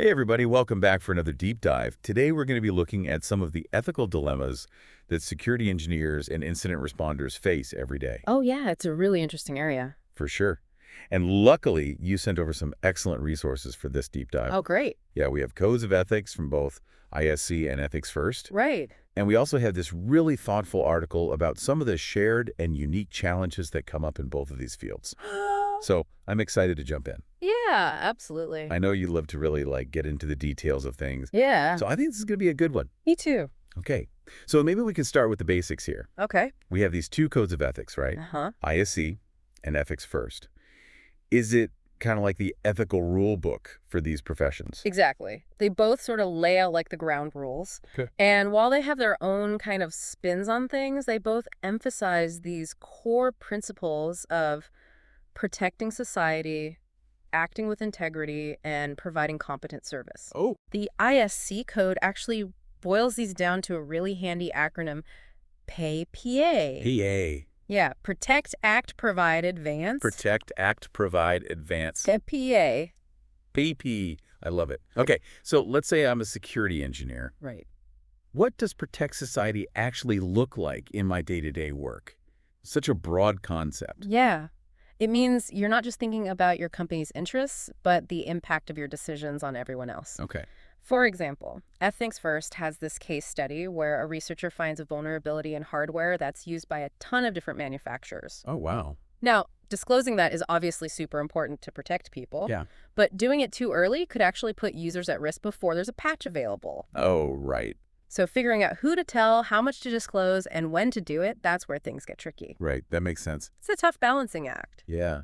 Hey everybody, welcome back for another deep dive. Today we're going to be looking at some of the ethical dilemmas that security engineers and incident responders face every day. Oh, yeah, it's a really interesting area. For sure. And luckily, you sent over some excellent resources for this deep dive. Oh, great. Yeah, we have codes of ethics from both ISC and Ethics First. Right. And we also have this really thoughtful article about some of the shared and unique challenges that come up in both of these fields. So I'm excited to jump in. Yeah, absolutely. I know you love to really get into the details of things. Yeah, So I think this is going to be a good one. me too. Okay. So maybe we can start with the basics here. Okay. We have these two codes of ethics, right? Uh-huh. ISC and Ethics First. Is it kind of like the ethical rule book for these professions? Exactly. They both sort of lay out like the ground rules. Okay. And while they have their own kind of spins on things, they both emphasize these core principles of protecting society, acting with integrity, and providing competent service. Oh. The ISC code actually boils these down to a really handy acronym, PAY-PA. PA. Yeah, Protect, Act, Provide, Advance. Protect, Act, Provide, Advance. PA. PP. I love it. Okay. So let's say I'm a security engineer. Right. What does protect society actually look like in my day-to-day work? Such a broad concept. Yeah. It means you're not just thinking about your company's interests, but the impact of your decisions on everyone else. Okay. For example, Ethics First has this case study where a researcher finds a vulnerability in hardware that's used by a ton of different manufacturers. Oh, wow. Now, disclosing that is obviously super important to protect people, Yeah. but doing it too early could actually put users at risk before there's a patch available. Oh, right. So figuring out who to tell, how much to disclose, and when to do it, that's where things get tricky. Right. That makes sense. It's a tough balancing act. Yeah.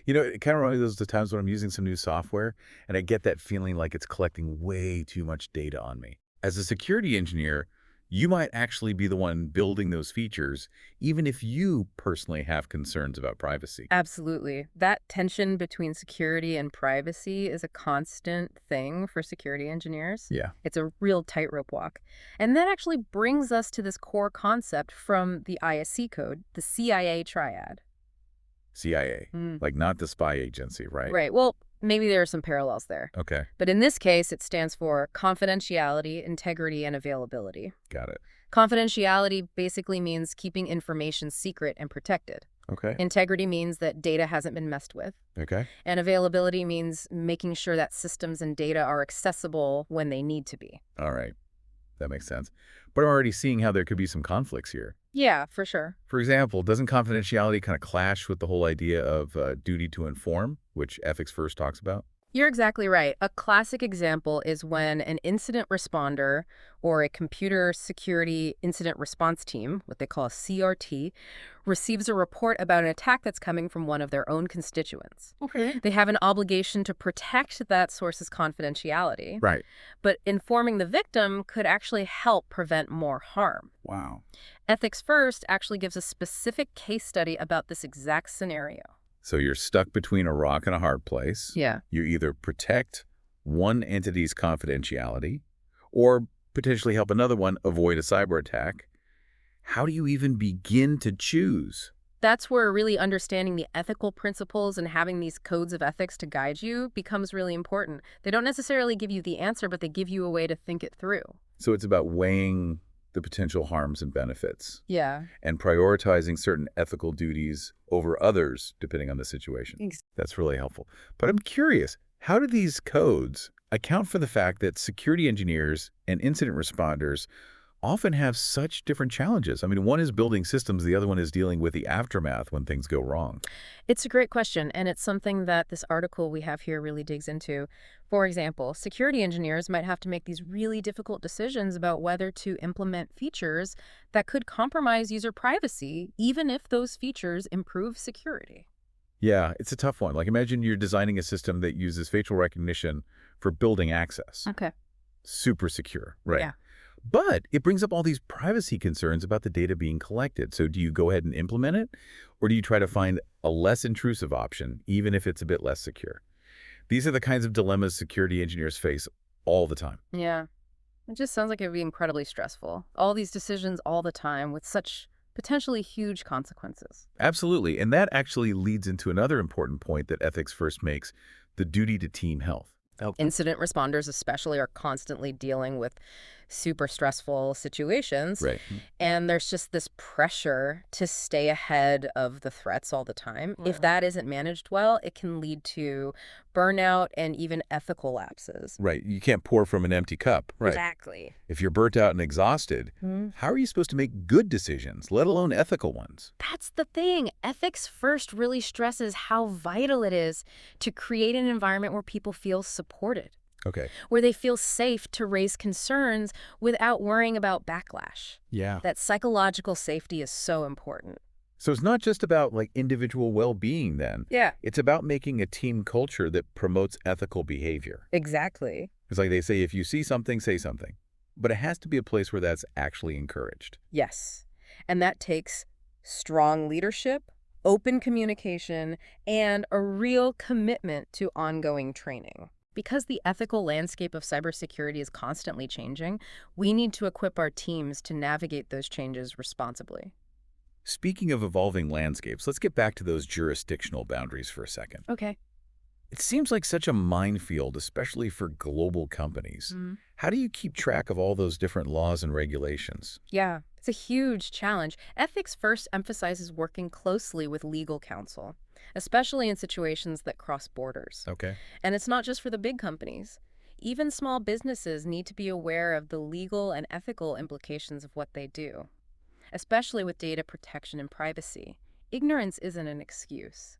It kind of reminds me of those times when I'm using some new software and I get that feeling like it's collecting way too much data on me. As a security engineer, you might actually be the one building those features, even if you personally have concerns about privacy. Absolutely. That tension between security and privacy is a constant thing for security engineers. Yeah. It's a real tightrope walk. And that actually brings us to this core concept from the ISC code, the CIA triad. CIA, like not the spy agency, right? Right. Well, maybe there are some parallels there. Okay. But in this case, it stands for confidentiality, integrity, and availability. Got it. Confidentiality basically means keeping information secret and protected. Okay. Integrity means that data hasn't been messed with. Okay. And availability means making sure that systems and data are accessible when they need to be. All right. That makes sense. But I'm already seeing how there could be some conflicts here. Yeah, for sure. For example, doesn't confidentiality kind of clash with the whole idea of duty to inform, which Ethics First talks about? You're exactly right. A classic example is when an incident responder or a computer security incident response team, what they call a CRT, receives a report about an attack that's coming from one of their own constituents. Okay. They have an obligation to protect that source's confidentiality, Right. but informing the victim could actually help prevent more harm. Wow. Ethics First actually gives a specific case study about this exact scenario. So you're stuck between a rock and a hard place. Yeah. You either protect one entity's confidentiality or potentially help another one avoid a cyber attack. How do you even begin to choose? That's where really understanding the ethical principles and having these codes of ethics to guide you becomes really important. They don't necessarily give you the answer, but they give you a way to think it through. So it's about weighing the potential harms and benefits Yeah. and prioritizing certain ethical duties over others, depending on the situation. That's really helpful. But I'm curious, how do these codes account for the fact that security engineers and incident responders often have such different challenges? I mean, one is building systems, the other one is dealing with the aftermath when things go wrong. It's a great question, and it's something that this article we have here really digs into. For example, security engineers might have to make these really difficult decisions about whether to implement features that could compromise user privacy, even if those features improve security. Yeah, it's a tough one. Like imagine you're designing a system that uses facial recognition for building access. Okay. Super secure, right? Yeah. But it brings up all these privacy concerns about the data being collected. So do you go ahead and implement it, or do you try to find a less intrusive option, even if it's a bit less secure? These are the kinds of dilemmas security engineers face all the time. Yeah. It just sounds like it would be incredibly stressful. All these decisions all the time with such potentially huge consequences. Absolutely. And that actually leads into another important point that Ethics First makes, the duty to team health. Okay. Incident responders especially are constantly dealing with super stressful situations. Right. And there's just this pressure to stay ahead of the threats all the time. If Well, that isn't managed well, it can lead to burnout and even ethical lapses. right. You can't pour from an empty cup. Right. Exactly. If you're burnt out and exhausted, how are you supposed to make good decisions, let alone ethical ones? That's the thing. Ethics first really stresses how vital it is to create an environment where people feel supported, Okay. where they feel safe to raise concerns without worrying about backlash. Yeah. That psychological safety is so important. So it's not just about like individual well-being then. Yeah. It's about making a team culture that promotes ethical behavior. Exactly. It's like they say, if you see something, say something. But it has to be a place where that's actually encouraged. Yes. And that takes strong leadership, open communication, and a real commitment to ongoing training. Because the ethical landscape of cybersecurity is constantly changing, we need to equip our teams to navigate those changes responsibly. Speaking of evolving landscapes, let's get back to those jurisdictional boundaries for a second. Okay. It seems like such a minefield, especially for global companies. How do you keep track of all those different laws and regulations? Yeah, it's a huge challenge. Ethics first emphasizes working closely with legal counsel, especially in situations that cross borders. Okay. And it's not just for the big companies. Even small businesses need to be aware of the legal and ethical implications of what they do, especially with data protection and privacy. Ignorance isn't an excuse.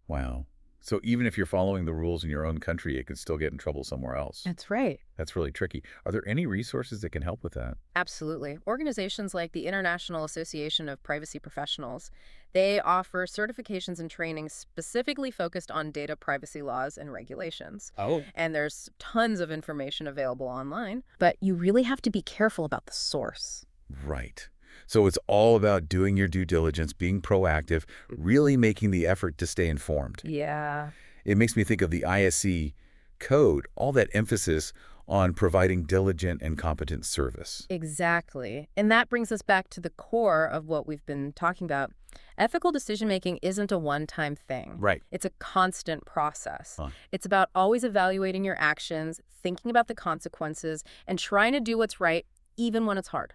Wow. So even if you're following the rules in your own country, it could still get in trouble somewhere else. That's right. That's really tricky. Are there any resources that can help with that? Absolutely. Organizations like the International Association of Privacy Professionals, they offer certifications and training specifically focused on data privacy laws and regulations. Oh. And there's tons of information available online, but you really have to be careful about the source. Right. So it's all about doing your due diligence, being proactive, really making the effort to stay informed. Yeah. It makes me think of the ISC code, all that emphasis on providing diligent and competent service. Exactly. And that brings us back to the core of what we've been talking about. Ethical decision-making isn't a one-time thing. Right. It's a constant process. Huh. It's about always evaluating your actions, thinking about the consequences, and trying to do what's right, even when it's hard.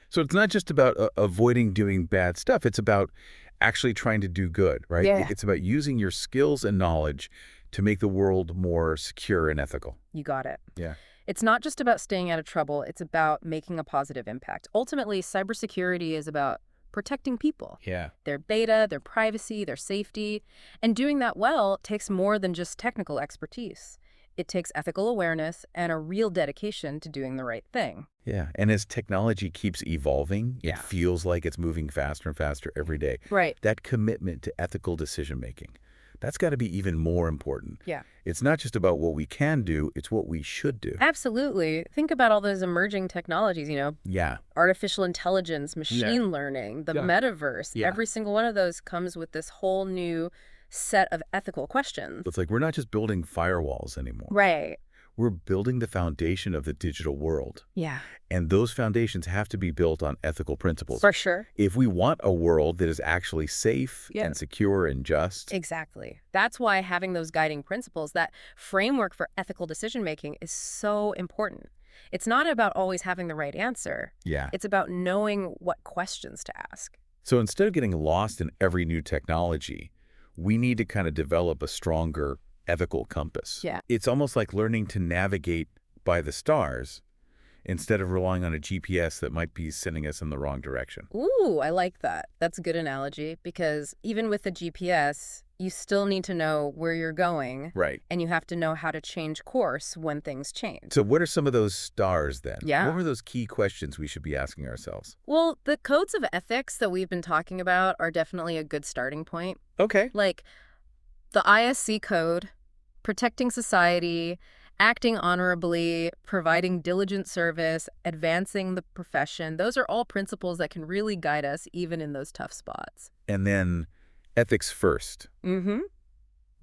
So it's not just about avoiding doing bad stuff. It's about actually trying to do good, right? Yeah. It's about using your skills and knowledge to make the world more secure and ethical. You got it. Yeah. It's not just about staying out of trouble. It's about making a positive impact. Ultimately, cybersecurity is about protecting people. Yeah. Their data, their privacy, their safety. And doing that well takes more than just technical expertise. It takes ethical awareness and a real dedication to doing the right thing. Yeah. And as technology keeps evolving, Yeah. it feels like it's moving faster and faster every day. Right. That commitment to ethical decision-making, that's got to be even more important. Yeah. It's not just about what we can do, it's what we should do. Absolutely. Think about all those emerging technologies, Yeah. artificial intelligence, machine learning, the Yeah. metaverse. Yeah. Every single one of those comes with this whole new set of ethical questions. It's like we're not just building firewalls anymore. Right. We're building the foundation of the digital world. Yeah. And those foundations have to be built on ethical principles. For sure. If we want a world that is actually safe Yeah. and secure and just. Exactly. That's why having those guiding principles, that framework for ethical decision-making is so important. It's not about always having the right answer. Yeah. It's about knowing what questions to ask. So instead of getting lost in every new technology, we need to kind of develop a stronger ethical compass. Yeah. It's almost like learning to navigate by the stars instead of relying on a GPS that might be sending us in the wrong direction. Ooh, I like that. That's a good analogy because even with the GPS, you still need to know where you're going. Right. And you have to know how to change course when things change. So what are some of those stars then? Yeah. What are those key questions we should be asking ourselves? Well, the codes of ethics that we've been talking about are definitely a good starting point. Okay. Like the ISC code, protecting society, acting honorably, providing diligent service, advancing the profession. Those are all principles that can really guide us even in those tough spots. And then ethics first. Mm-hmm.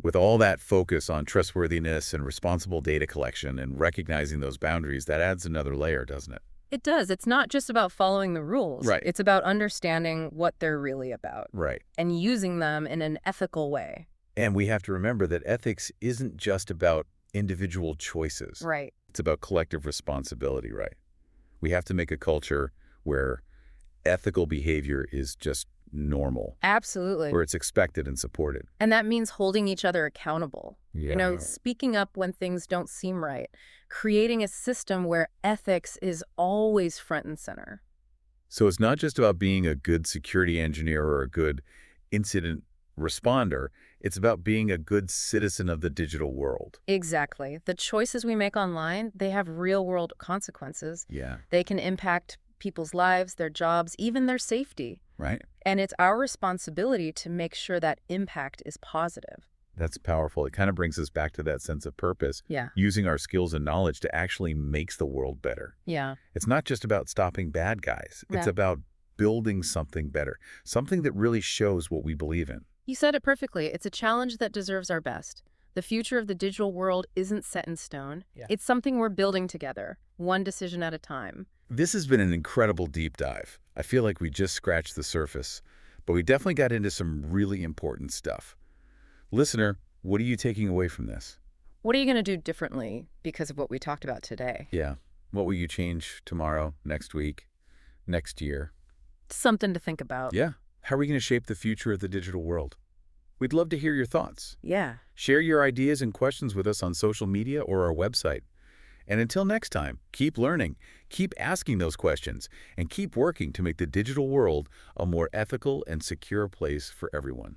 With all that focus on trustworthiness and responsible data collection and recognizing those boundaries, that adds another layer, doesn't it? It does. It's not just about following the rules. Right. It's about understanding what they're really about Right. and using them in an ethical way. And we have to remember that ethics isn't just about individual choices. Right. It's about collective responsibility, right? We have to make a culture where ethical behavior is just normal, Absolutely. where it's expected and supported. And that means holding each other accountable. Yeah. Speaking up when things don't seem right, creating a system where ethics is always front and center. So it's not just about being a good security engineer or a good incident responder. It's about being a good citizen of the digital world. Exactly. The choices we make online, they have real-world consequences. Yeah. They can impact people's lives, their jobs, even their safety. Right? And it's our responsibility to make sure that impact is positive. That's powerful. It kind of brings us back to that sense of purpose. Yeah. Using our skills and knowledge to actually makes the world better. Yeah. It's not just about stopping bad guys. It's Yeah. about building something better, something that really shows what we believe in. You said it perfectly. It's a challenge that deserves our best. The future of the digital world isn't set in stone. Yeah. It's something we're building together, one decision at a time. This has been an incredible deep dive. I feel like we just scratched the surface, but we definitely got into some really important stuff. Listener, what are you taking away from this? What are you going to do differently because of what we talked about today? Yeah. What will you change tomorrow, next week, next year? Something to think about. Yeah. How are we going to shape the future of the digital world? We'd love to hear your thoughts. Yeah. Share your ideas and questions with us on social media or our website. And until next time, keep learning, keep asking those questions, and keep working to make the digital world a more ethical and secure place for everyone.